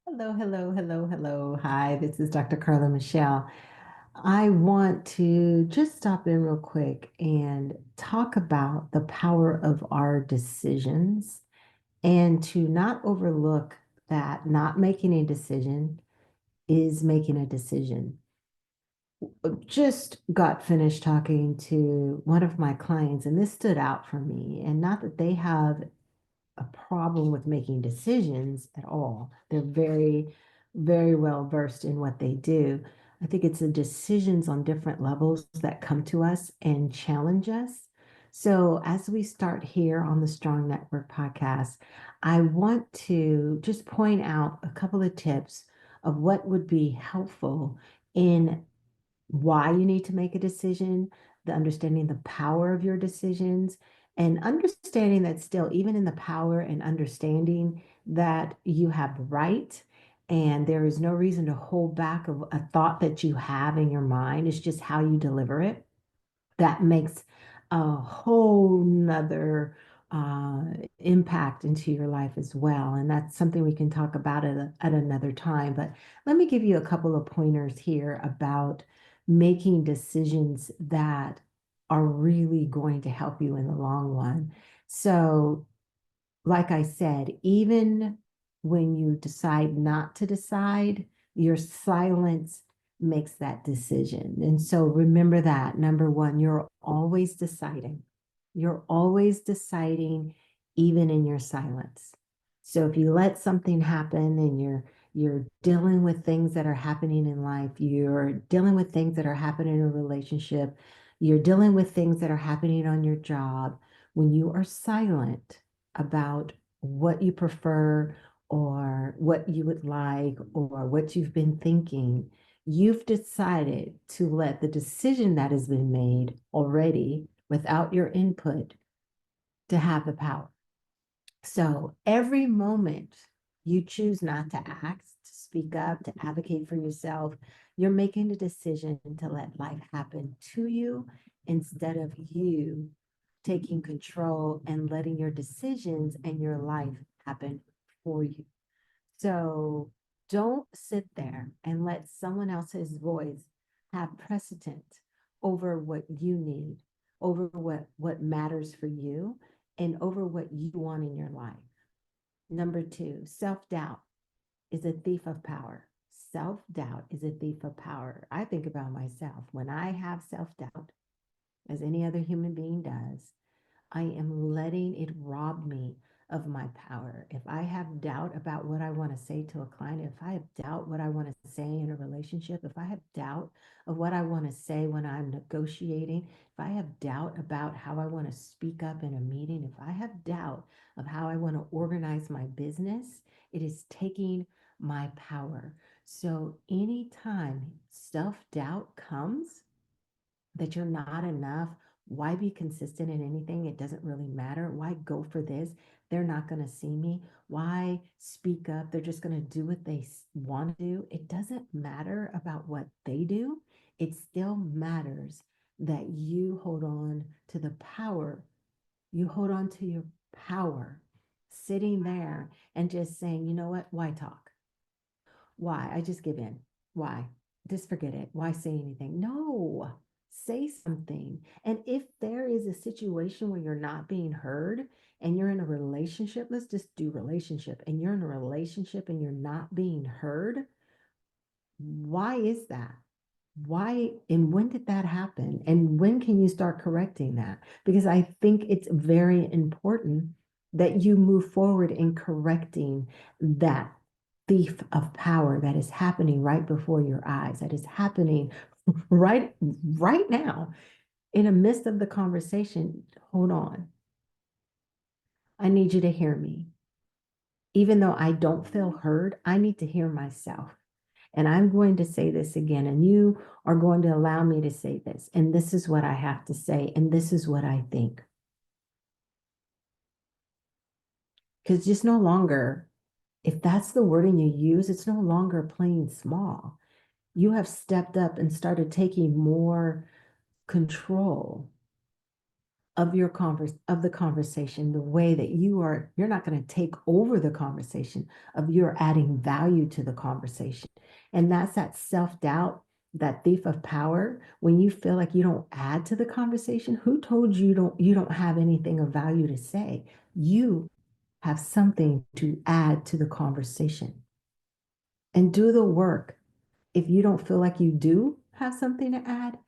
Hello, hello, hello, hello. Hi, this is Dr. Carla Michelle. I want to just stop in real quick and talk about the power of our decisions and to not overlook that not making a decision is making a decision. Just got finished talking to one of my clients, and this stood out for me. And not that they have a problem with making decisions at all. They're very, very well versed in what they do. I think it's the decisions on different levels that come to us and challenge us. So, as we start here on the Strong Network podcast, I want to just point out a couple of tips of what would be helpful in why you need to make a decision, the understanding the power of your decisions, and understanding that still, even in the power and understanding that you have right, and there is no reason to hold back of a thought that you have in your mind. It's just how you deliver it that makes a whole nother uh, impact into your life as well. And that's something we can talk about at another time. But let me give you a couple of pointers here about making decisions that are really going to help you in the long run. So like I said, even when you decide not to decide, your silence makes that decision. And so remember that number one, you're always deciding. You're always deciding, even in your silence. So if you let something happen and you're dealing with things that are happening in life, you're dealing with things that are happening in a relationship, you're dealing with things that are happening on your job, when you are silent about what you prefer or what you would like or what you've been thinking, you've decided to let the decision that has been made already without your input to have the power. So every moment you choose not to act, to speak up, to advocate for yourself, you're making a decision to let life happen to you instead of you taking control and letting your decisions and your life happen for you. So don't sit there and let someone else's voice have precedent over what you need, over what matters for you, and over what you want in your life. Number two, self-doubt is a thief of power. Self-doubt is a thief of power. I think about myself. When I have self-doubt, as any other human being does, I am letting it rob me of my power. If I have doubt about what I want to say to a client, if I have doubt what I want to say in a relationship, if I have doubt of what I want to say when I'm negotiating, if I have doubt about how I want to speak up in a meeting, if I have doubt of how I want to organize my business, it is taking my power. So anytime self-doubt comes, that you're not enough. Why be consistent in anything? It doesn't really matter. Why go for this? They're not going to see me. Why speak up? They're just going to do what they want to do. It doesn't matter about what they do. It still matters that you hold on to the power. You hold on to your power, sitting there and just saying, you know what? Why talk? Why? I just give in. Why? Just forget it. Why say anything? No, say something. And if there is a situation where you're not being heard and you're in a relationship, let's just do relationship, and you're in a relationship and you're not being heard, why is that? Why and when did that happen? And when can you start correcting that? Because I think it's very important that you move forward in correcting that thief of power that is happening right before your eyes, that is happening right now in the midst of the conversation. Hold on. I need you to hear me. Even though I don't feel heard, I need to hear myself. And I'm going to say this again, and you are going to allow me to say this. And this is what I have to say, and this is what I think. Because just no longer, if that's the wording you use, it's no longer playing small. You have stepped up and started taking more control of the conversation, the way that you're not going to take over the conversation, of you're adding value to the conversation. And that's that self-doubt, that thief of power. When you feel like you don't add to the conversation, who told you don't have anything of value to say? You have something to add to the conversation, and do the work. If you don't feel like you do have something to add,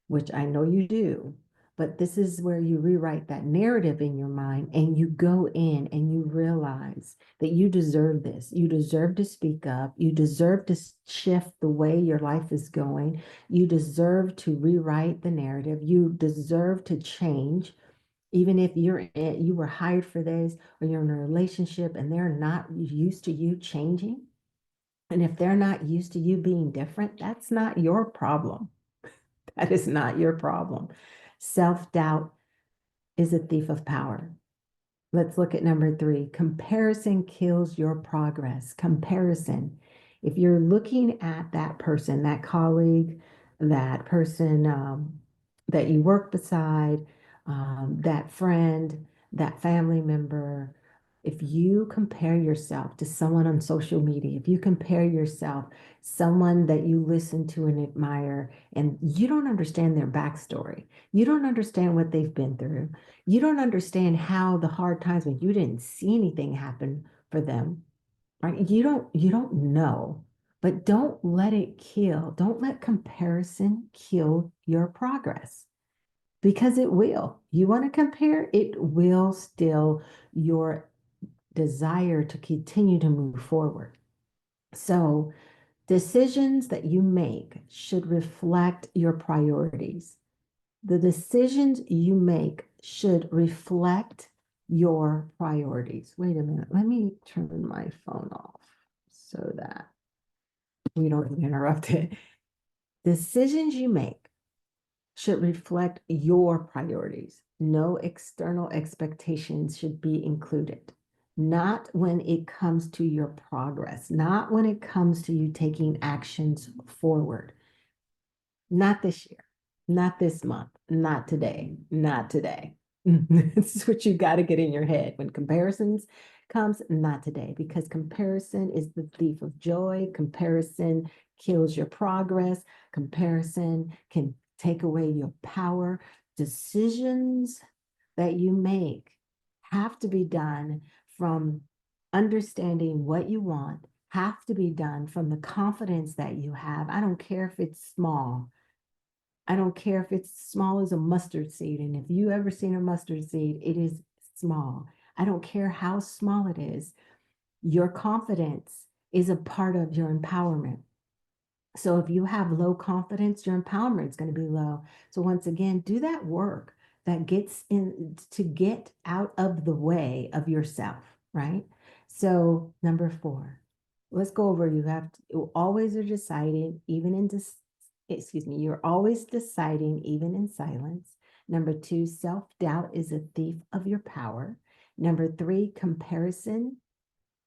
which I know you do, but this is where you rewrite that narrative in your mind and you go in and you realize that you deserve this. You deserve to speak up. You deserve to shift the way your life is going. You deserve to rewrite the narrative. You deserve to change. Even if you were hired for this, or you're in a relationship and they're not used to you changing, and if they're not used to you being different, that's not your problem. That is not your problem. Self-doubt is a thief of power. Let's look at number 3. Comparison kills your progress. Comparison. If you're looking at that person, that colleague, that person that you work beside, that friend, that family member, if you compare yourself to someone on social media, if you compare yourself, someone that you listen to and admire, and you don't understand their backstory, you don't understand what they've been through, you don't understand how the hard times when you didn't see anything happen for them, right? You don't know, but don't let comparison kill your progress, because it will. You want to compare, it will still your desire to continue to move forward. So decisions that you make should reflect your priorities. The decisions you make should reflect your priorities. Wait a minute. Let me turn my phone off so that we don't get interrupted. Decisions you make should reflect your priorities. No external expectations should be included. Not when it comes to your progress, not when it comes to you taking actions forward. Not this year, not this month, not today, not today. This is what you got to get in your head when comparisons comes, not today, because comparison is the thief of joy. Comparison kills your progress. Comparison can take away your power. Decisions that you make have to be done from understanding what you want, have to be done from the confidence that you have. I don't care if it's small. I don't care if it's small as a mustard seed. And if you ever seen a mustard seed, it is small. I don't care how small it is. Your confidence is a part of your empowerment. So if you have low confidence, your empowerment is going to be low. So once again, do that work that gets in to get out of the way of yourself, right? So number 4, let's go over. You always are deciding, even in you're always deciding, even in silence. Number 2, self-doubt is a thief of your power. Number 3, comparison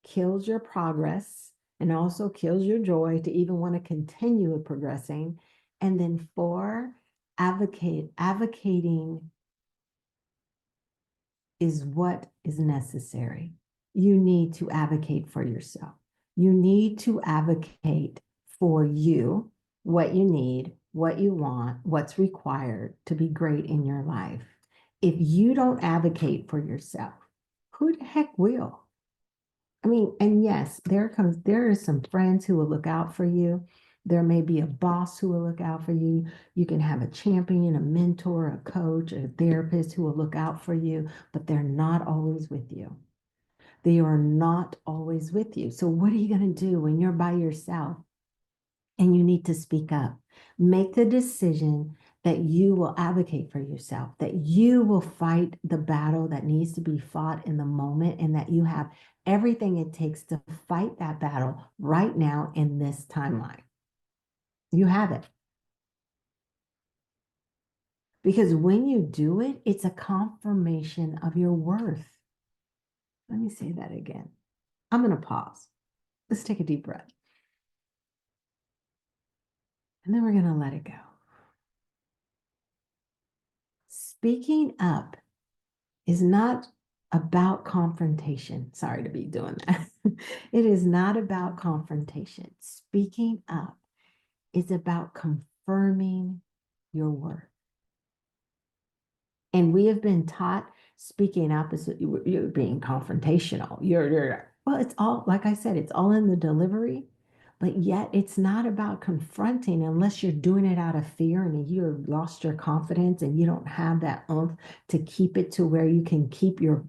kills your progress and also kills your joy to even want to continue progressing. And then 4, advocating is what is necessary. You need to advocate for yourself. You need to advocate for you, what you need, what you want, what's required to be great in your life. If you don't advocate for yourself, who the heck will? I mean, and yes, there are some friends who will look out for you. There may be a boss who will look out for you. You can have a champion, a mentor, a coach, a therapist who will look out for you, but they're not always with you. They are not always with you. So what are you going to do when you're by yourself and you need to speak up? Make the decision that you will advocate for yourself, that you will fight the battle that needs to be fought in the moment, and that you have everything it takes to fight that battle right now in this timeline. You have it. Because when you do it, it's a confirmation of your worth. Let me say that again. I'm going to pause. Let's take a deep breath. And then we're going to let it go. Speaking up is not about confrontation. Sorry to be doing that. It is not about confrontation. Speaking up is about confirming your worth. And we have been taught speaking up is you're being confrontational. Well, it's all, like I said, it's all in the delivery, but yet it's not about confronting unless you're doing it out of fear and you've lost your confidence and you don't have that oomph to keep it to where you can keep your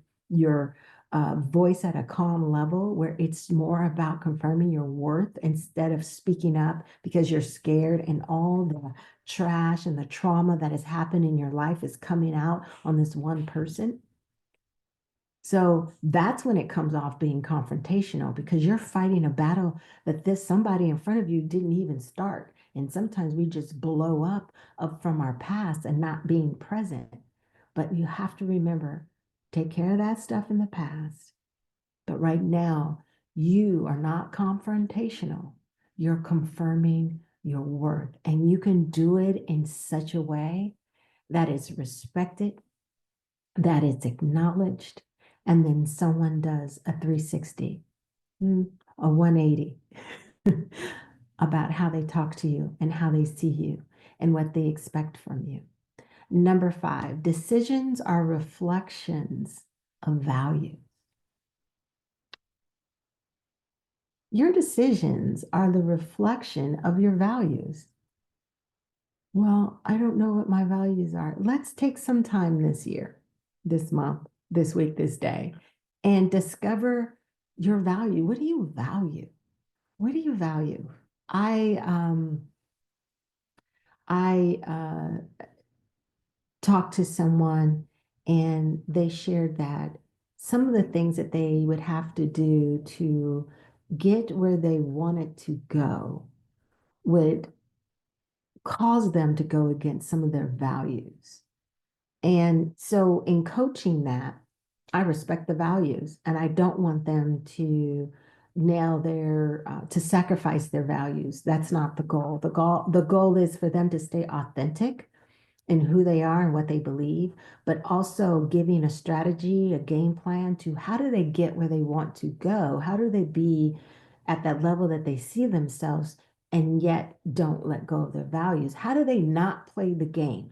voice at a calm level where it's more about confirming your worth instead of speaking up because you're scared and all the trash and the trauma that has happened in your life is coming out on this one person. So that's when it comes off being confrontational because you're fighting a battle that this somebody in front of you didn't even start. And sometimes we just blow up from our past and not being present. But you have to remember, take care of that stuff in the past. But right now, you are not confrontational. You're confirming your worth. And you can do it in such a way that is respected, that it's acknowledged, and then someone does a 360, a 180 about how they talk to you and how they see you and what they expect from you. Number 5, decisions are reflections of value. Your decisions are the reflection of your values. Well, I don't know what my values are. Let's take some time this year, this month, this week, this day, and discover your value. What do you value? What do you value? I talked to someone and they shared that some of the things that they would have to do to get where they wanted to go would cause them to go against some of their values. And so in coaching that, I respect the values and I don't want them to to sacrifice their values. That's not the goal. The goal is for them to stay authentic in who they are and what they believe, but also giving a strategy, a game plan to how do they get where they want to go? How do they be at that level that they see themselves and yet don't let go of their values? How do they not play the game?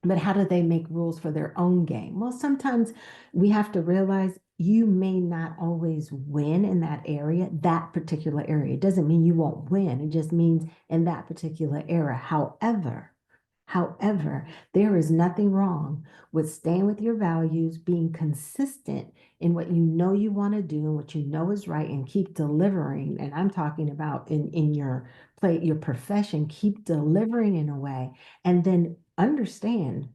But how do they make rules for their own game? Well, sometimes we have to realize you may not always win in that area, that particular area. It doesn't mean you won't win. It just means in that particular era. However, there is nothing wrong with staying with your values, being consistent in what you know you want to do and what you know is right, and keep delivering. And I'm talking about in your play, your profession, keep delivering in a way, and then understand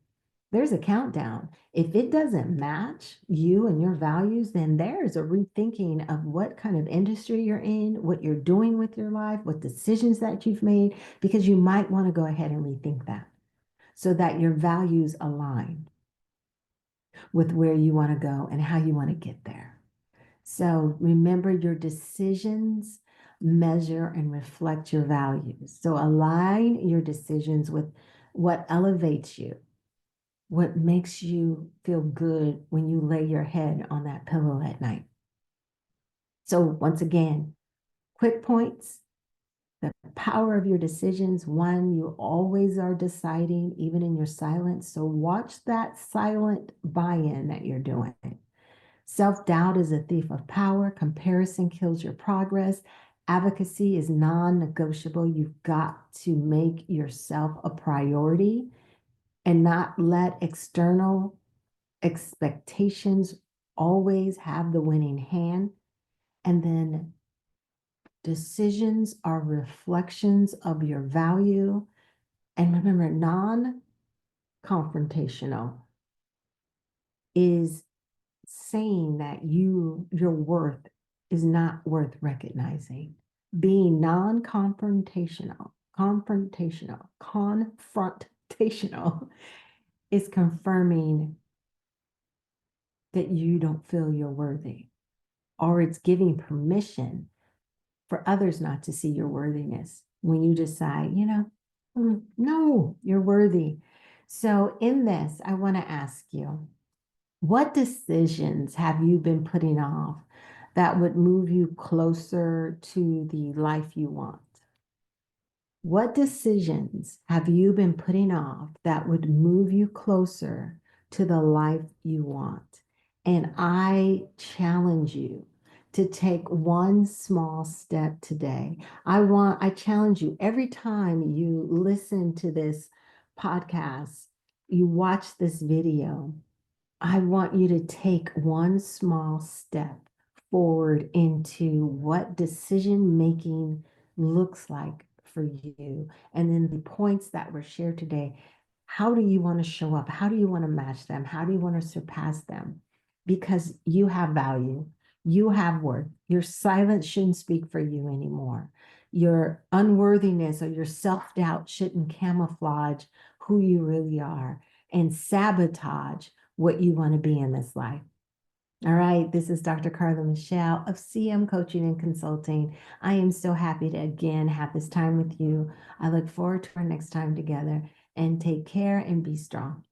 there's a countdown. If it doesn't match you and your values, then there's a rethinking of what kind of industry you're in, what you're doing with your life, what decisions that you've made, because you might want to go ahead and rethink that so that your values align with where you want to go and how you want to get there. So remember, your decisions measure and reflect your values. So align your decisions with what elevates you, what makes you feel good when you lay your head on that pillow at night. So once again, quick points. The power of your decisions. One, you always are deciding, even in your silence. So watch that silent buy-in that you're doing. Self-doubt is a thief of power. Comparison kills your progress. Advocacy is non-negotiable. You've got to make yourself a priority and not let external expectations always have the winning hand. And then decisions are reflections of your value. And remember, non-confrontational is saying that your worth is not worth recognizing. Being confrontational is confirming that you don't feel you're worthy, or it's giving permission for others not to see your worthiness when you decide, no, you're worthy. So in this, I want to ask you, What decisions have you been putting off that would move you closer to the life you want? What decisions have you been putting off that would move you closer to the life you want? And I challenge you to take one small step today. I challenge you every time you listen to this podcast, you watch this video, I want you to take one small step forward into what decision making looks like for you. And then the points that were shared today, how do you want to show up? How do you want to match them? How do you want to surpass them? Because you have value, you have worth. Your silence shouldn't speak for you anymore. Your unworthiness or your self doubt shouldn't camouflage who you really are and sabotage what you want to be in this life. All right, this is Dr. Carla Michelle of CM Coaching and Consulting. I am so happy to again have this time with you. I look forward to our next time together, and take care and be strong.